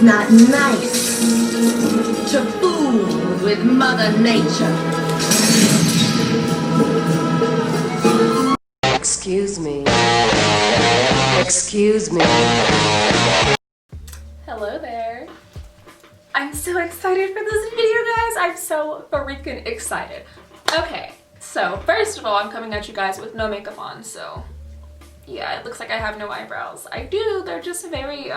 not nice to fool with Mother Nature. Excuse me. Excuse me. Hello there. I'm so excited for this video, guys. I'm so freaking excited. Okay, so first of all, I'm coming at you guys with no makeup on, so yeah, it looks like I have no eyebrows. I do, they're just very,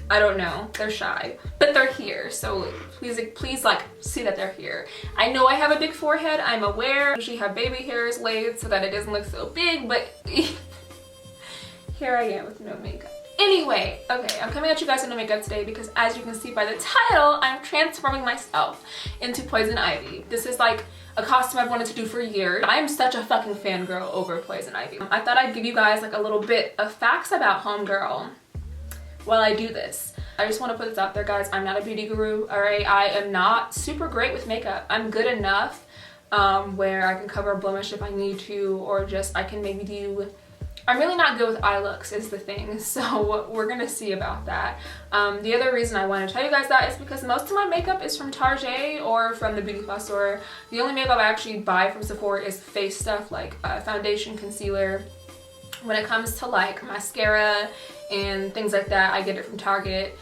I don't know, they're shy, but they're here, so please like see that they're here. I know I have a big forehead, I'm aware. I usually have baby hairs laid so that it doesn't look so big, but here I am with no makeup. Anyway, okay, I'm coming at you guys with no makeup today because, as you can see by the title, I'm transforming myself into Poison Ivy. This is like a costume I've wanted to do for years. I'm such a fucking fangirl over Poison Ivy. I thought I'd give you guys like a little bit of facts about Homegirl while I do this. I just want to put this out there, guys. I'm not a beauty guru, alright? I am not super great with makeup. I'm good enough where I can cover a blemish if I need to, or just I can maybe do... I'm really not good with eye looks is the thing, so we're gonna see about that. The other reason I want to tell you guys that is because most of my makeup is from Target or from the beauty supply store. The only makeup I actually buy from Sephora is face stuff like foundation, concealer. When it comes to like mascara and things like that, I get it from Target.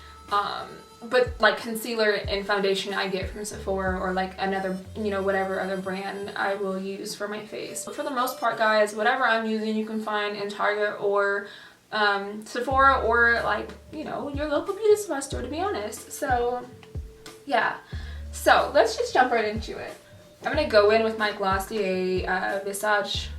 But like concealer and foundation I get from Sephora or like another, you know, whatever other brand I will use for my face. But for the most part, guys, whatever I'm using you can find in Target or Sephora or like, you know, your local beauty supply store, to be honest. So yeah, so let's just jump right into it. I'm gonna go in with my Glossier Visage.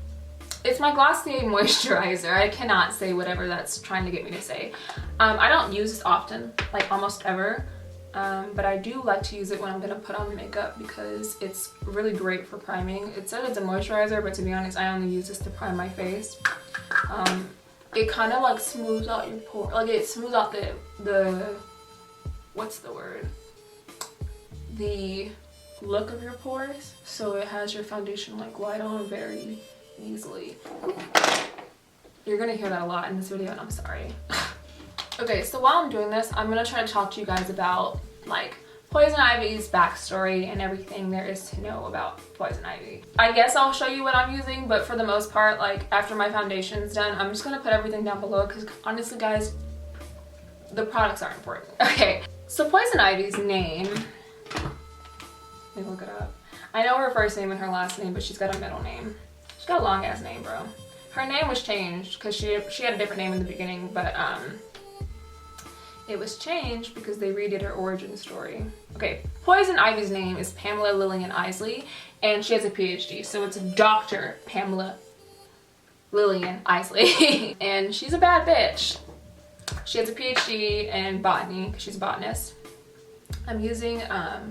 It's my Glossier moisturizer. I cannot say whatever that's trying to get me to say. I don't use this often, like almost ever, but I do like to use it when I'm gonna put on makeup because it's really great for priming. It says it's a moisturizer, but to be honest, I only use this to prime my face. It kind of like smooths out your pore, like it smooths out the what's the word? The look of your pores, so it has your foundation like glide on very easily. You're gonna hear that a lot in this video and I'm sorry. Okay, so while I'm doing this, I'm gonna try to talk to you guys about like Poison Ivy's backstory and everything there is to know about Poison Ivy. I guess I'll show you what I'm using, but for the most part, like after my foundation's done, I'm just gonna put everything down below because honestly, guys, the products are important. Okay, so Poison Ivy's name, let me look it up. I know her first name and her last name, but she's got a middle name. She's got a long ass name, bro. Her name was changed because she had a different name in the beginning, but it was changed because they redid her origin story. Okay, Poison Ivy's name is Pamela Lillian Isley, and she has a PhD, so it's Dr. Pamela Lillian Isley. And she's a bad bitch. She has a PhD in botany because she's a botanist. I'm using,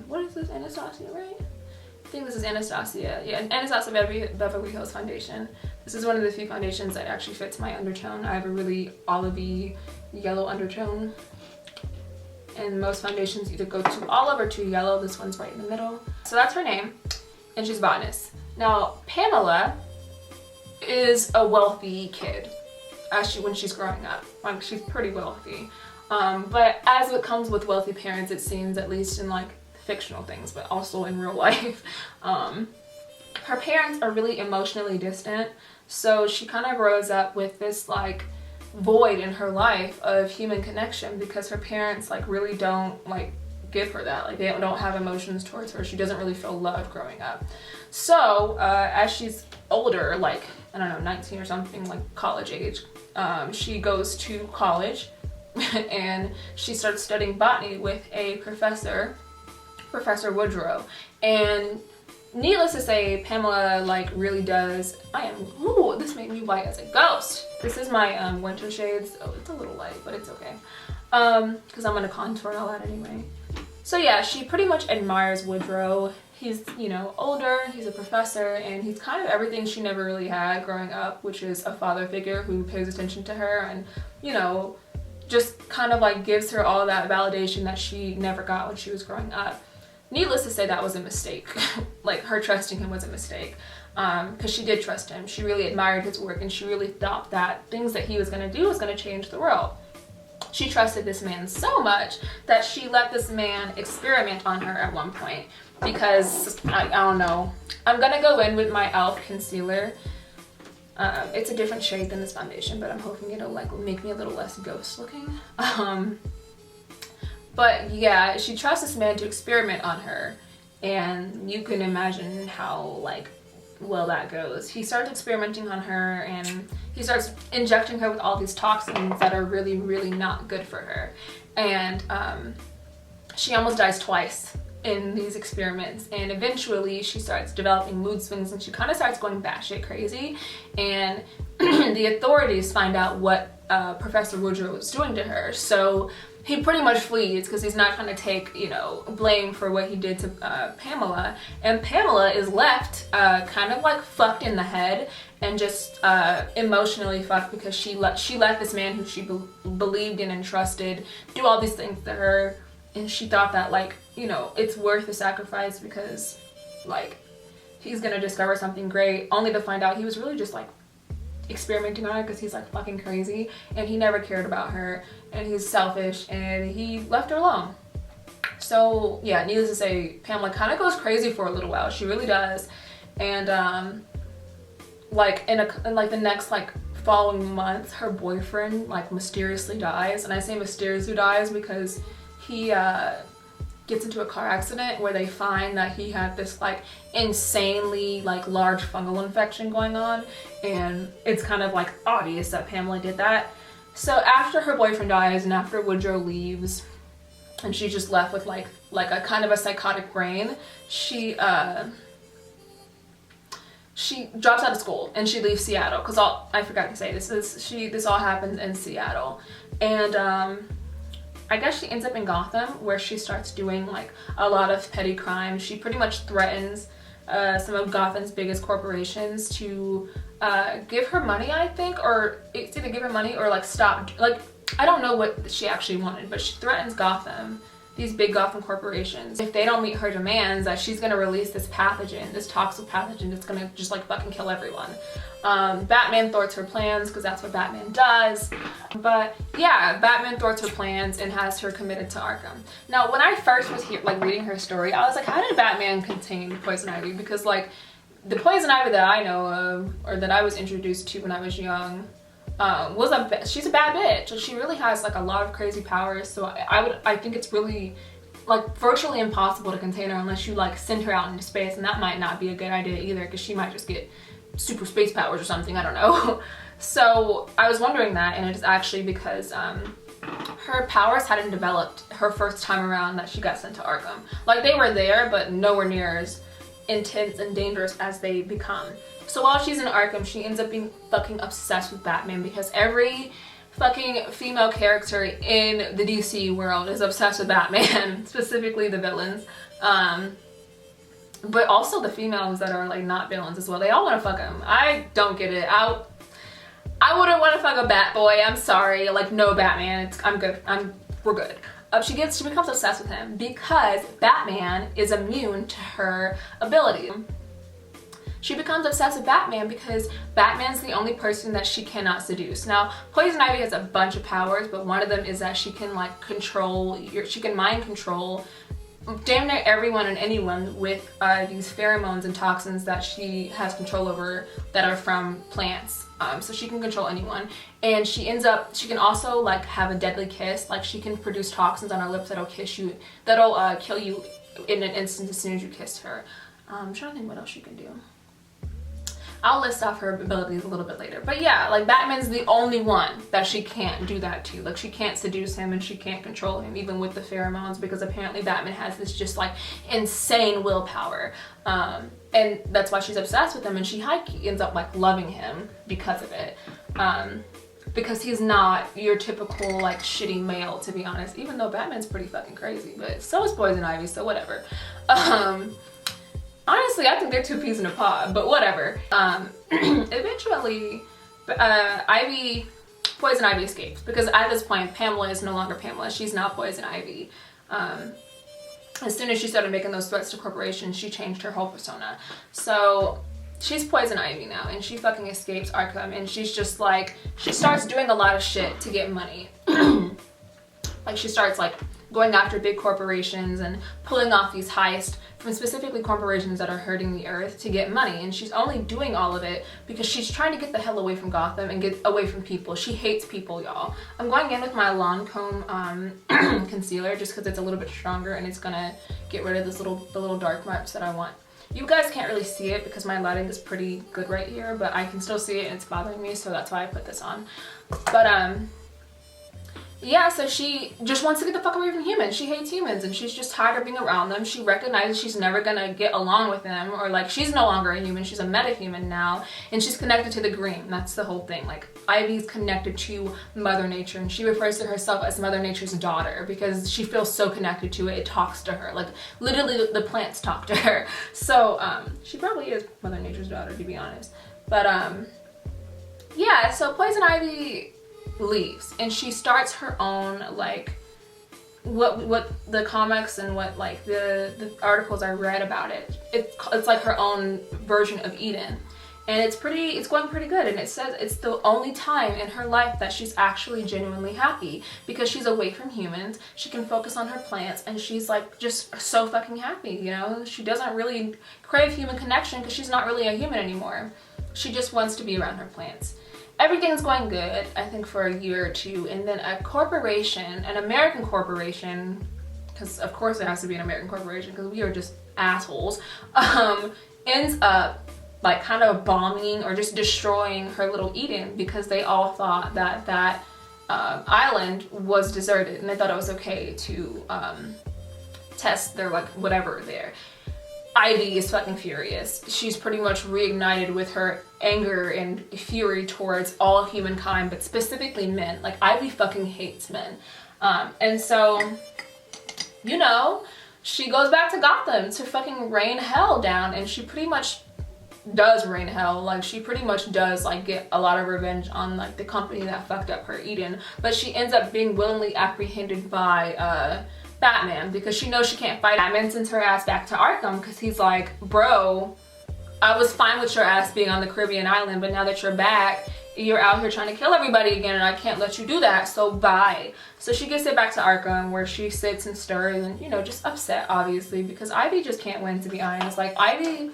what is this, Anastasia, right? I think this is Anastasia. Yeah, Anastasia Beverly Hills foundation. This is one of the few foundations that actually fits my undertone. I have a really olivey yellow undertone. And most foundations either go too olive or too yellow. This one's right in the middle. So that's her name, and she's a botanist. Now, Pamela is a wealthy kid when she's growing up. Like, she's pretty wealthy. But as it comes with wealthy parents, it seems, at least in like fictional things, but also in real life, her parents are really emotionally distant. So she kind of grows up with this like void in her life of human connection because her parents like really don't like give her that. Like they don't have emotions towards her. She doesn't really feel loved growing up. So as she's older, like I don't know, 19 or something, like college age, she goes to college and she starts studying botany with a Professor Woodrow. And needless to say, Pamela like really does, ooh, this made me white as a ghost. This is my winter shades. Oh, it's a little light, but it's okay. Because I'm gonna contour and all that anyway. So yeah, she pretty much admires Woodrow. He's, you know, older, he's a professor, and he's kind of everything she never really had growing up, which is a father figure who pays attention to her and, you know, just kind of like gives her all that validation that she never got when she was growing up. Needless to say, that was a mistake. Like, her trusting him was a mistake. Because she did trust him. She really admired his work, and she really thought that things that he was going to do was going to change the world. she trusted this man so much that she let this man experiment on her at one point because, I don't know. I'm gonna go in with my e.l.f. concealer. It's a different shade than this foundation, but I'm hoping it'll like make me a little less ghost looking. But yeah, she trusts this man to experiment on her, and you can imagine how like well that goes. He starts experimenting on her, and he starts injecting her with all these toxins that are really, really not good for her. And she almost dies twice in these experiments, and eventually she starts developing mood swings, and she kind of starts going batshit crazy, and the authorities find out what Professor Woodrow was doing to her. So he pretty much flees because he's not trying to take, you know, blame for what he did to Pamela. And Pamela is left kind of like fucked in the head and just emotionally fucked because she let this man who she believed in and trusted do all these things to her. And she thought that, like, you know, it's worth the sacrifice because, like, he's gonna discover something great, only to find out he was really just like experimenting on her because he's like fucking crazy, and he never cared about her, and he's selfish, and he left her alone. So yeah, needless to say, Pamela kind of goes crazy for a little while. She really does. And like in the next like following month, her boyfriend like mysteriously dies. And I say mysteriously dies because he gets into a car accident where they find that he had this like insanely like large fungal infection going on, and it's kind of like obvious that Pamela did that. So after her boyfriend dies and after Woodrow leaves and she's just left with like a kind of a psychotic brain, she drops out of school and she leaves Seattle, because I forgot to say this all happens in Seattle. And I guess she ends up in Gotham, where she starts doing like a lot of petty crimes. She pretty much threatens some of Gotham's biggest corporations to give her money, I think, or it's either give her money or like stop, like I don't know what she actually wanted, but she threatens Gotham, these big Gotham corporations, if they don't meet her demands, that she's gonna release this pathogen, this toxic pathogen that's gonna just like fucking kill everyone. Batman thwarts her plans because that's what Batman does. But yeah, Batman thwarts her plans and has her committed to Arkham. Now, when I first was here, like reading her story, I was like, how did Batman contain Poison Ivy? Because like the Poison Ivy that I know of, or that I was introduced to when I was young, she's a bad bitch. She really has like a lot of crazy powers. So I think it's really like virtually impossible to contain her unless you like send her out into space, and that might not be a good idea either because she might just get super space powers or something, I don't know. So I was wondering that, and it is actually because her powers hadn't developed her first time around that she got sent to Arkham. Like they were there, but nowhere near as intense and dangerous as they become. So while she's in Arkham, she ends up being fucking obsessed with Batman because every fucking female character in the DC world is obsessed with Batman, specifically the villains. But also the females that are like not villains as well. They all want to fuck him. I don't get it. I wouldn't want to fuck a bat boy. I'm sorry. Like, no, Batman. I'm good. We're good. She becomes obsessed with him because Batman is immune to her ability. She becomes obsessed with Batman because Batman's the only person that she cannot seduce. Now, Poison Ivy has a bunch of powers, but one of them is that she can like she can mind control damn near everyone and anyone with these pheromones and toxins that she has control over that are from plants. So she can control anyone, and she can also like have a deadly kiss. Like she can produce toxins on her lips that'll kill you in an instant as soon as you kiss her. I'm trying to think what else she can do. I'll list off her abilities a little bit later. But yeah, like Batman's the only one that she can't do that to. Like she can't seduce him and she can't control him even with the pheromones, because apparently Batman has this just like insane willpower. And that's why she's obsessed with him, and she ends up like loving him because of it. Because he's not your typical like shitty male, to be honest, even though Batman's pretty fucking crazy, but so is Poison Ivy, so whatever. Honestly, I think they're two peas in a pod, but whatever. Eventually, Poison Ivy escapes, because at this point, Pamela is no longer Pamela. She's now Poison Ivy. As soon as she started making those threats to corporations, she changed her whole persona. So she's Poison Ivy now, and she fucking escapes Arkham, and she's just like, she starts doing a lot of shit to get money. Like she starts like going after big corporations and pulling off these heists from specifically corporations that are hurting the earth to get money. And she's only doing all of it because she's trying to get the hell away from Gotham and get away from people. She hates people, y'all. I'm going in with my Lancome concealer just because it's a little bit stronger and it's gonna get rid of the little dark marks that I want. You guys can't really see it because my lighting is pretty good right here, but I can still see it and it's bothering me, so that's why I put this on. But yeah, so she just wants to get the fuck away from humans. She hates humans and she's just tired of being around them. She recognizes she's never gonna get along with them, or like she's no longer a human, she's a metahuman now, and she's connected to the green. That's the whole thing. Like Ivy's connected to Mother Nature, and she refers to herself as Mother Nature's daughter because she feels so connected to it. It talks to her. Like literally the plants talk to her. So she probably is Mother Nature's daughter, to be honest. But yeah, so Poison Ivy leaves and she starts her own, like what the comics and what like the articles I read about it, it's like her own version of Eden, and it's going pretty good. And it says it's the only time in her life that she's actually genuinely happy because she's away from humans. She can focus on her plants and she's like just so fucking happy, you know. She doesn't really crave human connection because she's not really a human anymore. She just wants to be around her plants. Everything's going good, I think, for a year or two, and then a corporation, an American corporation, because of course it has to be an American corporation because we are just assholes, ends up like kind of bombing or just destroying her little Eden because they all thought that that island was deserted and they thought it was okay to test their like whatever there. Ivy is fucking furious. She's pretty much reignited with her anger and fury towards all humankind, but specifically men. Like Ivy fucking hates men. And so, you know, she goes back to Gotham to fucking rain hell down, and she pretty much does rain hell. Like she pretty much does like get a lot of revenge on like the company that fucked up her Eden, but she ends up being willingly apprehended by Batman because she knows she can't fight. Batman sends her ass back to Arkham because he's like, bro, I was fine with your ass being on the Caribbean island, but now that you're back, you're out here trying to kill everybody again, and I can't let you do that, so bye. So she gets it back to Arkham where she sits and stirs and, you know, just upset obviously because Ivy just can't win, to be honest. Like Ivy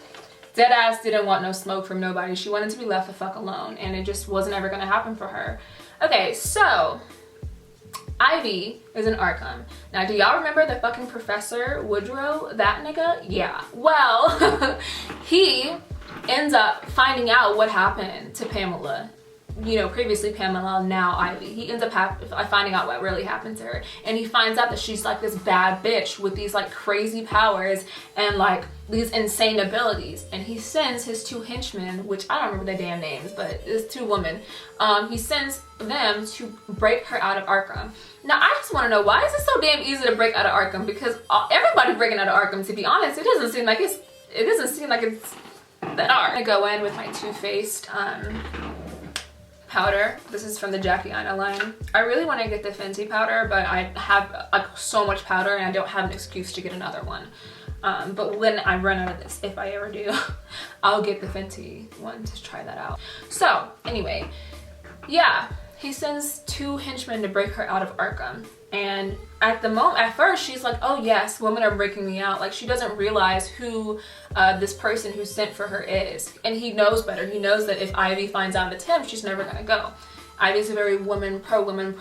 dead ass didn't want no smoke from nobody. She wanted to be left the fuck alone, and it just wasn't ever gonna happen for her. Okay, so Ivy is in Arkham. Now, do y'all remember the fucking Professor Woodrow, that nigga? Yeah. Well, he ends up finding out what happened to Pamela. You know, previously Pamela, now Ivy. He ends up finding out what really happened to her. And he finds out that she's like this bad bitch with these like crazy powers and like these insane abilities. And he sends his two henchmen, which I don't remember their damn names, but it's two women. He sends them to break her out of Arkham. Now, I just want to know, why is it so damn easy to break out of Arkham? Because everybody's breaking out of Arkham, to be honest. It doesn't seem like it's that hard. I'm gonna go in with my Too Faced powder. This is from the Jackie Aina line. I really want to get the Fenty powder, but I have like so much powder and I don't have an excuse to get another one. But when I run out of this, if I ever do, I'll get the Fenty one to try that out. So anyway, yeah, he sends two henchmen to break her out of Arkham. And at first she's like, oh yes, women are breaking me out. Like she doesn't realize who this person who sent for her is. And he knows better. He knows that if Ivy finds out it's him, she's never gonna go. Ivy's a very pro-woman,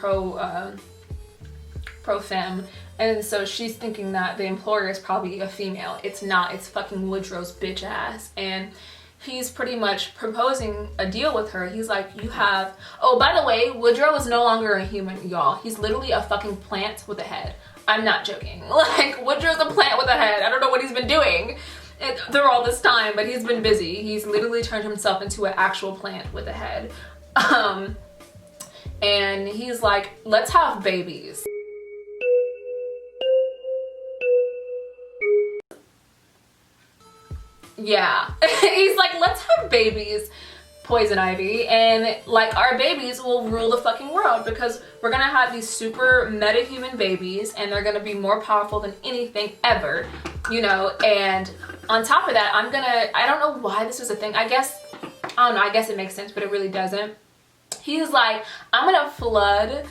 pro-femme. And so she's thinking that the employer is probably a female. It's not, it's fucking Woodrow's bitch ass. And he's pretty much proposing a deal with her. He's like, you have, oh, by the way, Woodrow is no longer a human, y'all. He's literally a fucking plant with a head. I'm not joking. Like, Woodrow's a plant with a head. I don't know what he's been doing through all this time, but he's been busy. He's literally turned himself into an actual plant with a head. And he's like, let's have babies. Yeah. He's like, let's have babies, Poison Ivy, and like our babies will rule the fucking world because we're gonna have these super meta-human babies and they're gonna be more powerful than anything ever, you know. And on top of that, I don't know why this was a thing. I guess it makes sense, but it really doesn't. He's like, I'm gonna flood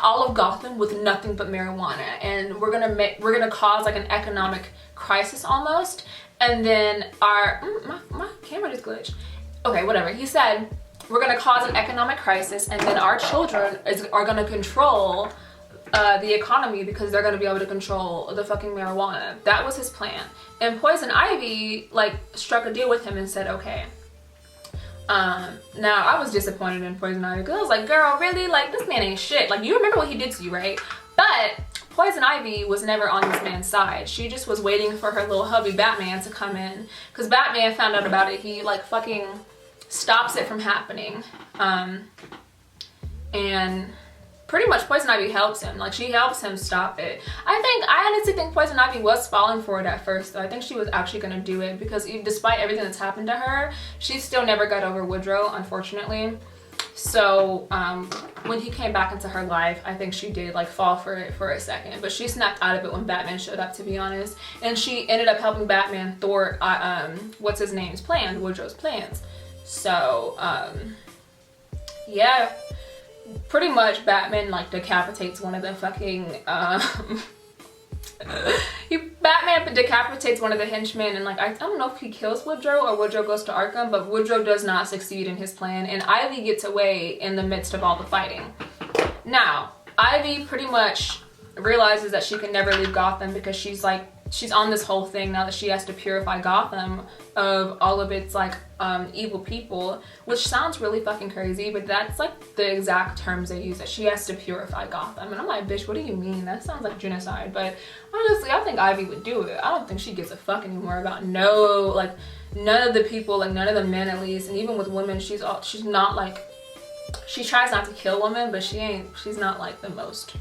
all of Gotham with nothing but marijuana, and we're gonna cause like an economic crisis almost, and then my camera just glitched. Okay, whatever. He said we're gonna cause an economic crisis, and then our children are gonna control the economy because they're gonna be able to control the fucking marijuana. That was his plan. And Poison Ivy like struck a deal with him and said, okay. Now I was disappointed in Poison Ivy because I was like, girl, really? Like, this man ain't shit. Like, you remember what he did to you, right? But Poison Ivy was never on this man's side. She just was waiting for her little hubby Batman to come in, because Batman found out about it. He like fucking stops it from happening, and pretty much Poison Ivy helps him. Like, she helps him stop it. I honestly think Poison Ivy was falling for it at first, though. I think she was actually gonna do it because despite everything that's happened to her, she still never got over Woodrow, unfortunately. So when he came back into her life, I think she did like fall for it for a second, but she snapped out of it when Batman showed up, to be honest. And she ended up helping Batman thwart what's his name's plan, Woodrow's plans. So yeah, pretty much Batman like decapitates one of the fucking Batman decapitates one of the henchmen, and like I don't know if he kills Woodrow or Woodrow goes to Arkham, but Woodrow does not succeed in his plan, and Ivy gets away in the midst of all the fighting. Now Ivy pretty much realizes that she can never leave Gotham because she's on this whole thing now that she has to purify Gotham of all of its like evil people, which sounds really fucking crazy, but that's like the exact terms they use, that she has to purify Gotham. And I'm like, bitch, what do you mean? That sounds like genocide. But honestly, I think Ivy would do it. I don't think she gives a fuck anymore about none of the people, like none of the men at least. And even with women, she's not like, she tries not to kill women, but she's not like the most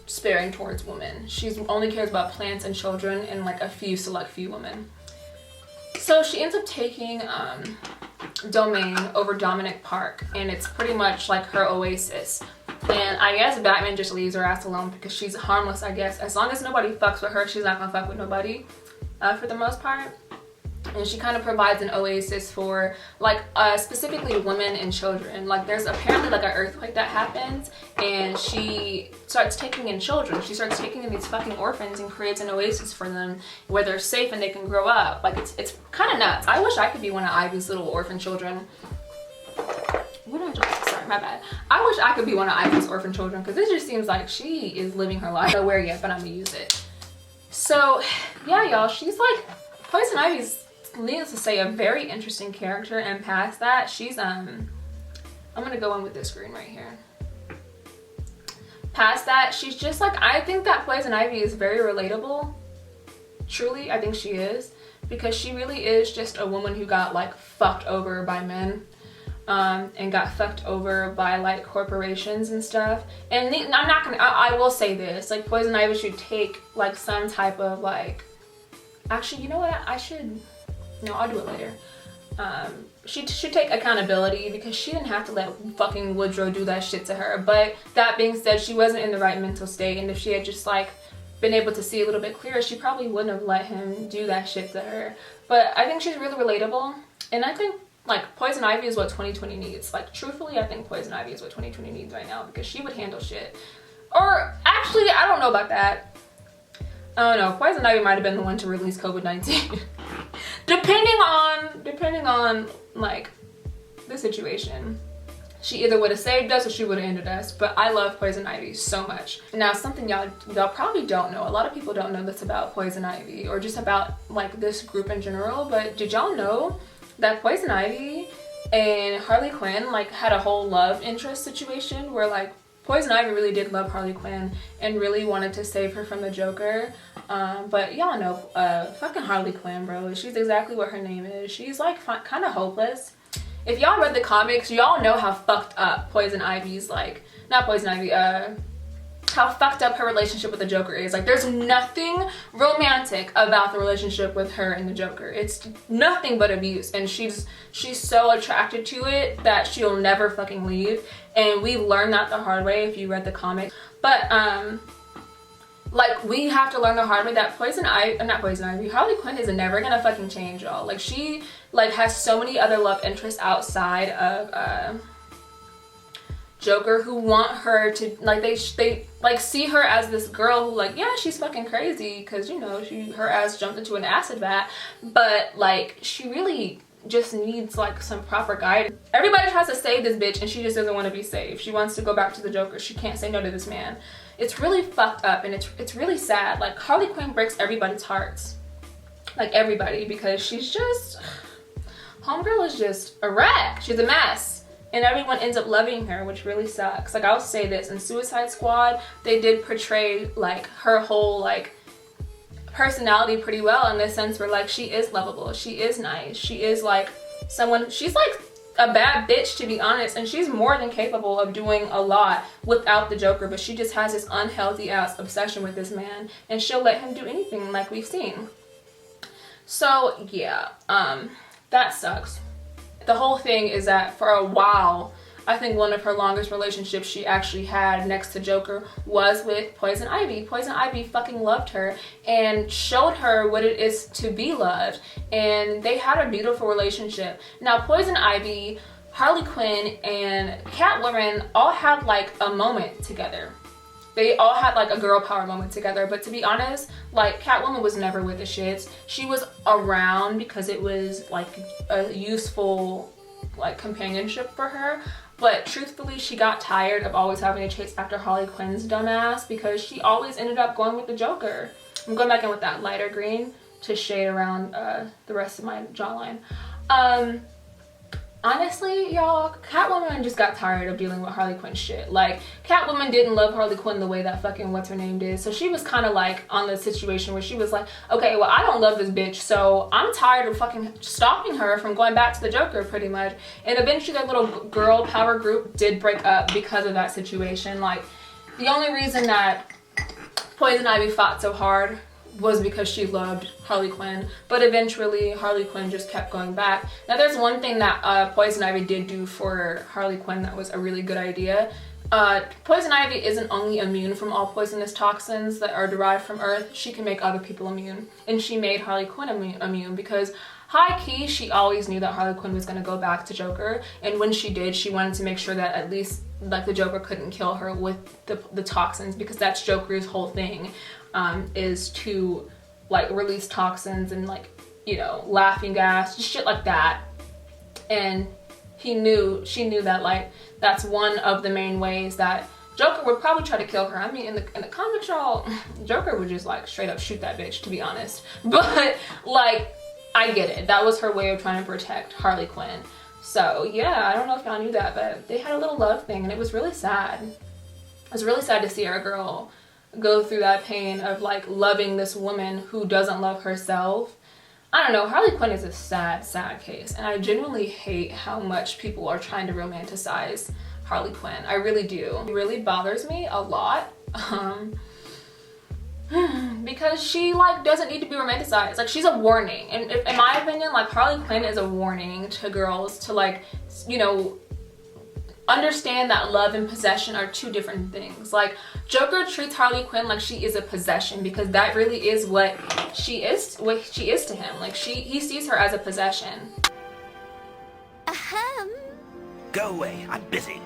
sparing towards women. She's only cares about plants and children and like a few select few women. So she ends up taking Domain over Dominic Park, and it's pretty much like her oasis. And I guess Batman just leaves her ass alone because she's harmless, I guess. As long as nobody fucks with her, she's not gonna fuck with nobody for the most part. And she kind of provides an oasis for like specifically women and children. Like, there's apparently like an earthquake that happens, and she starts taking in children. She starts taking in these fucking orphans and creates an oasis for them where they're safe and they can grow up. Like, it's kind of nuts. I wish I could be one of Ivy's little orphan children. What did I just, sorry, my bad. I wish I could be one of Ivy's orphan children, because it just seems like she is living her life. I don't know where yet, but I'm gonna use it. So yeah, y'all, she's like, Poison Ivy's, needless to say, a very interesting character. And past that, she's I'm gonna go in with this screen right here. Past that, she's just like, I think that Poison Ivy is very relatable. Truly, I think she is, because she really is just a woman who got like fucked over by men, and got fucked over by like corporations and stuff. And I will say this, like, Poison Ivy should take like some type of like, actually, you know what, no, I'll do it later. She should take accountability, because she didn't have to let fucking Woodrow do that shit to her. But that being said, she wasn't in the right mental state, and if she had just like been able to see a little bit clearer, she probably wouldn't have let him do that shit to her. But I think she's really relatable, and I think like Poison Ivy is what 2020 needs. Like, truthfully, I think Poison Ivy is what 2020 needs right now, because she would handle shit. Or actually, I don't know about that. I don't know. Poison Ivy might have been the one to release COVID-19. depending on like the situation. She either would have saved us or she would have ended us. But I love Poison Ivy so much. Now, something y'all probably don't know, a lot of people don't know this about Poison Ivy, or just about like this group in general, but did y'all know that Poison Ivy and Harley Quinn like had a whole love interest situation where like Poison Ivy really did love Harley Quinn and really wanted to save her from the Joker. But y'all know fucking Harley Quinn, bro. She's exactly what her name is. She's like kind of hopeless. If y'all read the comics, y'all know how fucked up Poison Ivy's like, not Poison Ivy, how fucked up her relationship with the Joker is. Like, there's nothing romantic about the relationship with her and the Joker. It's nothing but abuse, and she's so attracted to it that she'll never fucking leave. And we learned that the hard way if you read the comic. But like, we have to learn the hard way that Harley Quinn is never gonna fucking change, y'all. Like, she like has so many other love interests outside of Joker who want her to, like, they like see her as this girl who, like, yeah, she's fucking crazy because, you know, her ass jumped into an acid vat, but like she really just needs like some proper guidance. Everybody tries to save this bitch and she just doesn't want to be saved. She wants to go back to the Joker. She can't say no to this man. It's really fucked up, and it's really sad. Like, Harley Quinn breaks everybody's hearts, like everybody, because she's just, homegirl is just a rat. She's a mess, and everyone ends up loving her, which really sucks. Like, I'll say this, in Suicide Squad they did portray like her whole like personality pretty well, in the sense where like she is lovable, she is nice, she is like someone, she's like a bad bitch, to be honest, and she's more than capable of doing a lot without the Joker, but she just has this unhealthy ass obsession with this man, and she'll let him do anything, like we've seen. So yeah, that sucks. The whole thing is that for a while, I think one of her longest relationships she actually had next to Joker was with Poison Ivy. Poison Ivy fucking loved her and showed her what it is to be loved, and they had a beautiful relationship. Now, Poison Ivy, Harley Quinn, and Catwoman all had like a moment together. They all had like a girl power moment together, but to be honest, like, Catwoman was never with the shits. She was around because it was like a useful like companionship for her. But truthfully, she got tired of always having to chase after Harley Quinn's dumbass, because she always ended up going with the Joker. I'm going back in with that lighter green to shade around the rest of my jawline. Honestly, y'all, Catwoman just got tired of dealing with Harley Quinn shit. Like, Catwoman didn't love Harley Quinn the way that fucking what's-her-name did. So she was kind of like on the situation where she was like, okay, well, I don't love this bitch, so I'm tired of fucking stopping her from going back to the Joker, pretty much. And eventually their little girl power group did break up because of that situation. Like, the only reason that Poison Ivy fought so hard was because she loved Harley Quinn, but eventually Harley Quinn just kept going back. Now, there's one thing that Poison Ivy did do for Harley Quinn that was a really good idea. Poison Ivy isn't only immune from all poisonous toxins that are derived from Earth, she can make other people immune, and she made Harley Quinn immune because high-key, she always knew that Harley Quinn was going to go back to Joker, and when she did, she wanted to make sure that at least like the Joker couldn't kill her with the toxins, because that's Joker's whole thing, is to like release toxins and, like, you know, laughing gas, just shit like that. And she knew that like that's one of the main ways that Joker would probably try to kill her. I mean, in the comics, y'all, Joker would just like straight up shoot that bitch, to be honest. But like, I get it. That was her way of trying to protect Harley Quinn. So yeah, I don't know if y'all knew that, but they had a little love thing, and it was really sad. It was really sad to see our girl go through that pain of like loving this woman who doesn't love herself. I don't know, Harley Quinn is a sad, sad case, and I genuinely hate how much people are trying to romanticize Harley Quinn. I really do. It really bothers me a lot. Because she like doesn't need to be romanticized. Like, she's a warning, and in my opinion, like, Harley Quinn is a warning to girls to, like, you know, understand that love and possession are two different things. Like, Joker treats Harley Quinn like she is a possession, because that really is what she is to him. Like, he sees her as a possession. Go away, I'm busy.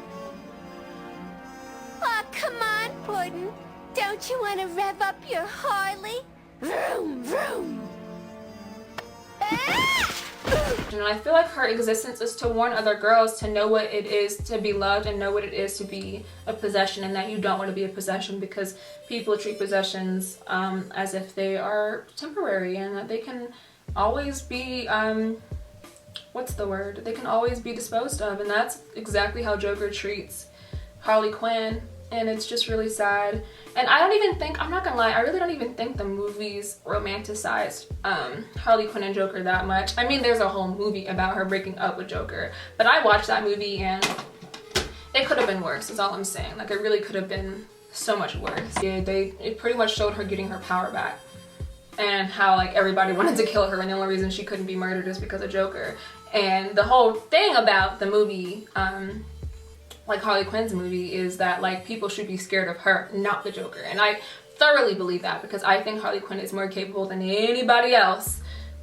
Aw, come on, Puddin'. Don't you want to rev up your Harley? Vroom, vroom. And I feel like her existence is to warn other girls to know what it is to be loved and know what it is to be a possession, and that you don't want to be a possession, because people treat possessions as if they are temporary, and that they can always be, what's the word? They can always be disposed of, and that's exactly how Joker treats Harley Quinn. And it's just really sad. And I don't even think, I'm not gonna lie, I really don't even think the movies romanticized Harley Quinn and Joker that much. I mean, there's a whole movie about her breaking up with Joker, but I watched that movie and it could have been worse, is all I'm saying. Like, it really could have been so much worse. Yeah, it pretty much showed her getting her power back, and how like everybody wanted to kill her, and the only reason she couldn't be murdered is because of Joker. And the whole thing about the movie, like Harley Quinn's movie, is that like people should be scared of her, not the Joker. And I thoroughly believe that, because I think Harley Quinn is more capable than anybody else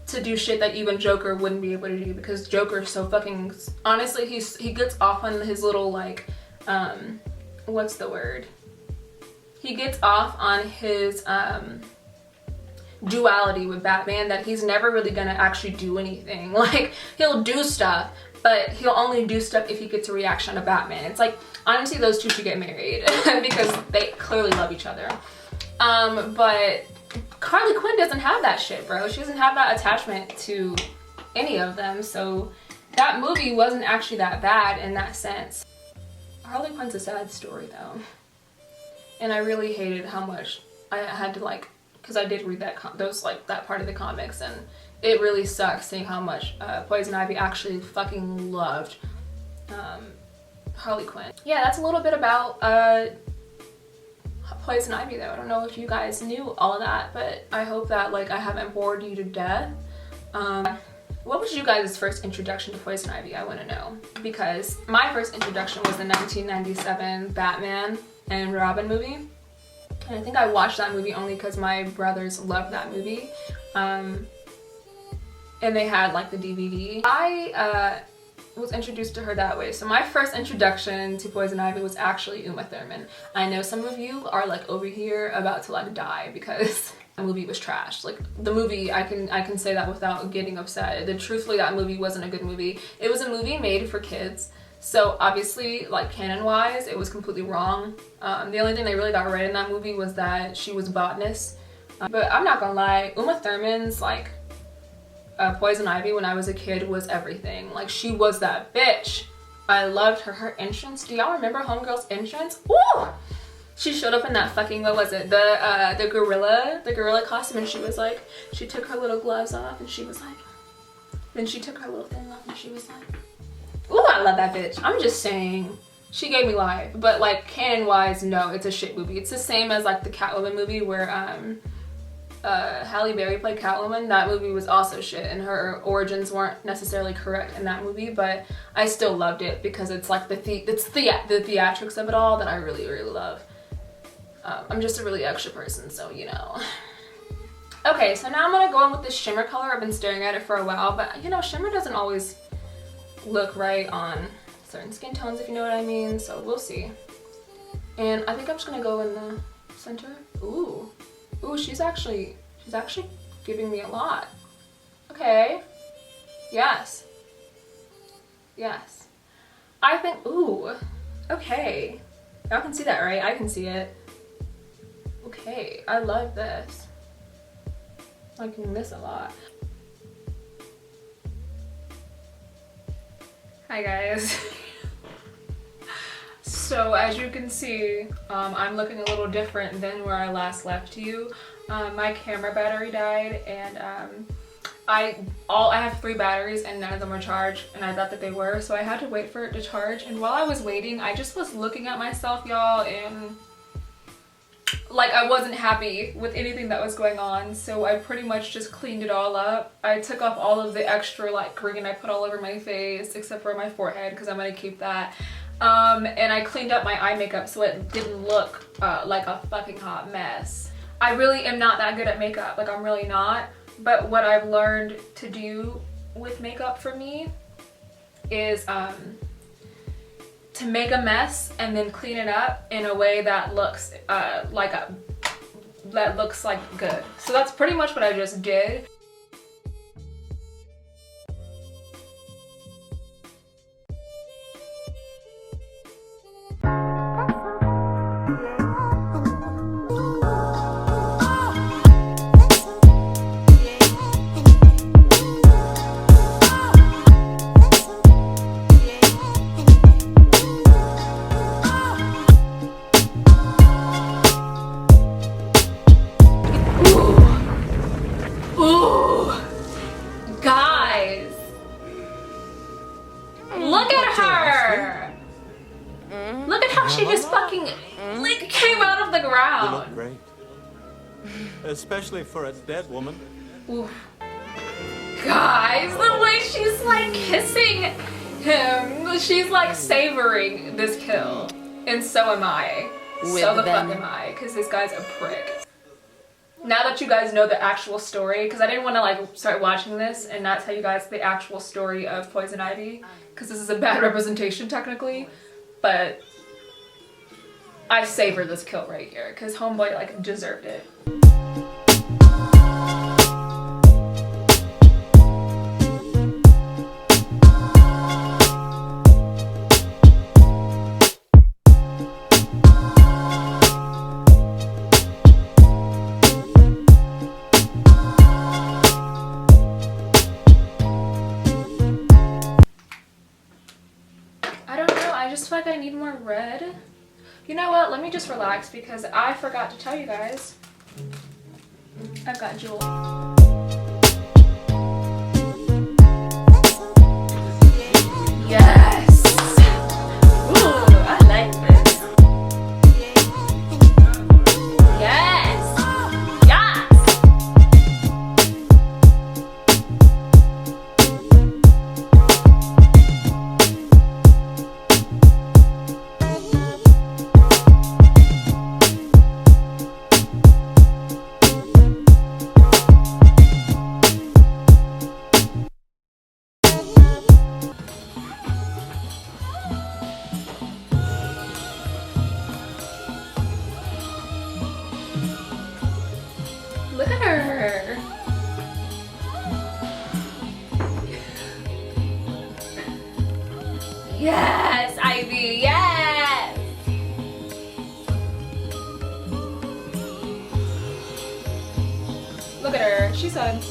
to do shit that even Joker wouldn't be able to do, because Joker is so fucking, honestly, he gets off on his little like what's the word? He gets off on his duality with Batman, that he's never really gonna actually do anything. Like, he'll do stuff, but he'll only do stuff if he gets a reaction to Batman. It's like, honestly, those two should get married because they clearly love each other. But Harley Quinn doesn't have that shit, bro. She doesn't have that attachment to any of them, so that movie wasn't actually that bad in that sense. Harley Quinn's a sad story though, and I really hated how much I had to, like, because I did read that that part of the comics, and it really sucks seeing how much Poison Ivy actually fucking loved Harley Quinn. Yeah, that's a little bit about Poison Ivy though. I don't know if you guys knew all of that, but I hope that, like, I haven't bored you to death. What was you guys' first introduction to Poison Ivy? I want to know, because my first introduction was the 1997 Batman and Robin movie, and I think I watched that movie only because my brothers loved that movie, and they had, like, the DVD. I was introduced to her that way. So my first introduction to Poison Ivy was actually Uma Thurman. I know some of you are, like, over here about to, like, die because the movie was trash. Like, the movie, I can say that without getting upset. Truthfully, that movie wasn't a good movie. It was a movie made for kids, so obviously, like, canon-wise, it was completely wrong. The only thing they really got right in that movie was that she was a botanist. But I'm not gonna lie, Uma Thurman's, like, Poison Ivy when I was a kid was everything. Like, she was that bitch. I loved her. Her entrance. Do y'all remember Homegirl's entrance? Woo! She showed up in that fucking, what was it? The gorilla costume, and she was like, she took her little gloves off and she was like, then she took her little thing off and she was like, ooh, I love that bitch. I'm just saying, she gave me life. But, like, canon wise, no, it's a shit movie. It's the same as, like, the Catwoman movie where Halle Berry played Catwoman. That movie was also shit, and her origins weren't necessarily correct in that movie, but I still loved it because it's like the theatrics of it all that I really, really love. I'm just a really extra person, so you know. Okay, so now I'm gonna go in with this shimmer color. I've been staring at it for a while, but you know, shimmer doesn't always look right on certain skin tones, if you know what I mean, so we'll see. And I think I'm just gonna go in the center. Ooh, she's actually giving me a lot. Okay, yes. I think, ooh, okay. Y'all can see that, right? I can see it. Okay, I love this. Liking this a lot. Hi guys. So as you can see, I'm looking a little different than where I last left you. My camera battery died, and I have 3 batteries and none of them were charged, and I thought that they were, so I had to wait for it to charge. And while I was waiting, I just was looking at myself, y'all, and like, I wasn't happy with anything that was going on, so I pretty much just cleaned it all up. I took off all of the extra, like, green I put all over my face, except for my forehead, because I'm gonna keep that. And I cleaned up my eye makeup so it didn't look like a fucking hot mess. I really am not that good at makeup, like, I'm really not. But what I've learned to do with makeup for me is to make a mess and then clean it up in a way that looks like good. So that's pretty much what I just did. She just fucking like came out of the ground. You look great. Especially for a dead woman. Oof. Guys, the way she's like kissing him, she's like savoring this kill. And so am I. So the fuck am I, because this guy's a prick. Now that you guys know the actual story, because I didn't want to like start watching this and not tell you guys the actual story of Poison Ivy, because this is a bad representation technically, but I savor this kill right here because homeboy like deserved it. I don't know, I just feel like I need more red. You know what? Let me just relax because I forgot to tell you guys. I've got jewelry. Yes! Ooh, I like this. Yes! Yes! Look at her. Yes, Ivy, yes. Look at her. She said.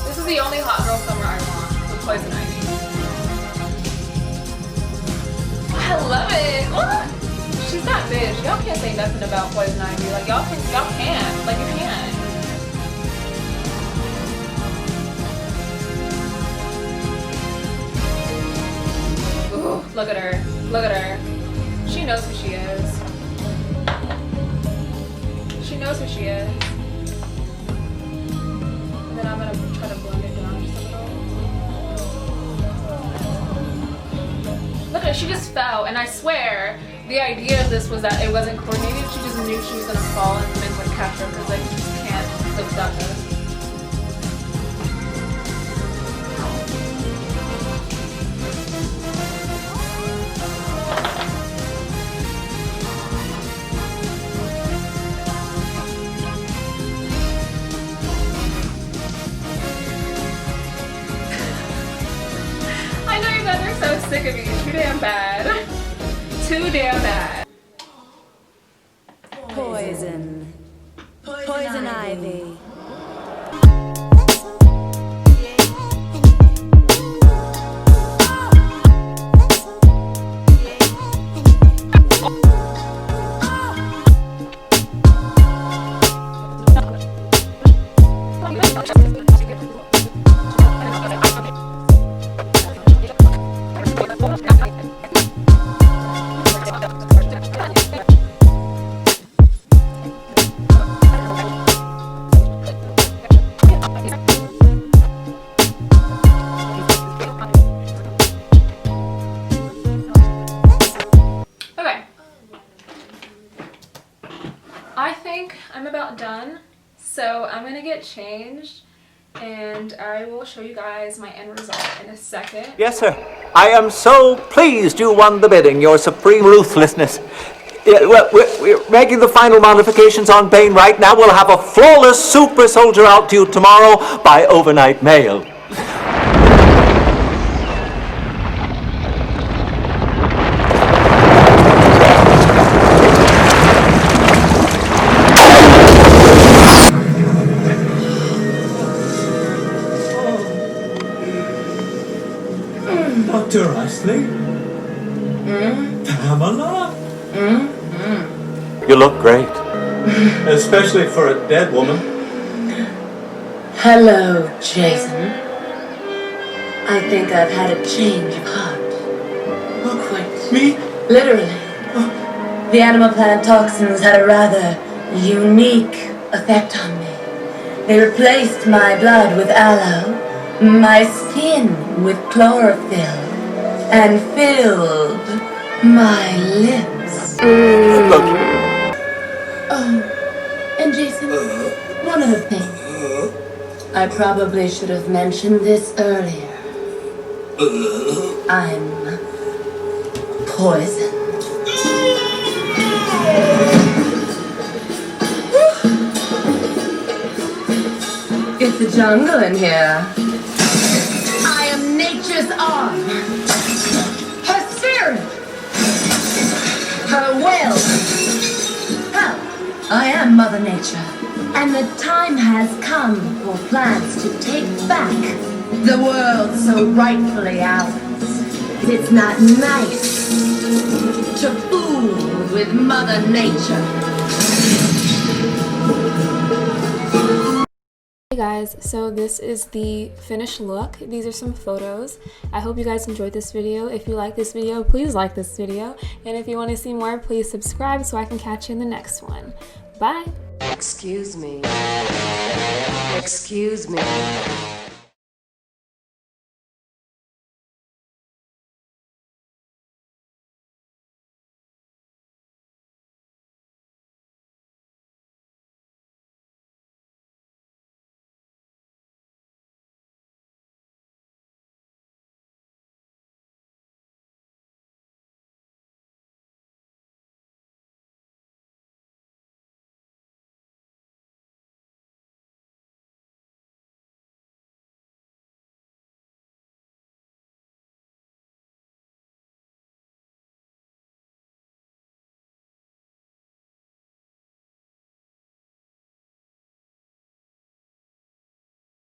This is the only hot girl summer I want with Poison Ivy. I love it. Oh, she's that bitch. Y'all can't say nothing about Poison Ivy. Like y'all can. Like you can. Ooh, look at her. Look at her. She knows who she is. She knows who she is. And then I'm gonna try to blend it down just a little. Look at her, she just fell, and I swear the idea of this was that it wasn't coordinated. She just knew she was gonna fall and then like catch her because like you just can't flip stop this. I know you guys are so sick of me. Too damn bad. Too damn bad. Poison. Poison ivy. I think I'm about done, so I'm gonna get changed and I will show you guys my end result in a second. Yes, sir. I am so pleased you won the bidding, your supreme ruthlessness. Yeah, well, we're making the final modifications on Bane right now. We'll have a flawless super soldier out to you tomorrow by overnight mail. Dr. Ashley? Pamela? You look great. Especially for a dead woman. Hello, Jason. I think I've had a change of heart. Oh, Quite me? literally. The animal plant toxins had a rather unique effect on me. They replaced my blood with aloe, my skin with chlorophyll, and filled my lips. Oh, and Jason, one other thing. I probably should have mentioned this earlier. I'm poison. It's a jungle in here. I am nature's arm. Her spirit. Her will. Hell, I am Mother Nature. And the time has come for plants to take back the world so rightfully ours. It's not nice to fool with Mother Nature. Hey guys, so this is the finished look. These are some photos. I hope you guys enjoyed this video. If you like this video, please like this video. And if you want to see more, please subscribe so I can catch you in the next one. Bye! Excuse me. Excuse me.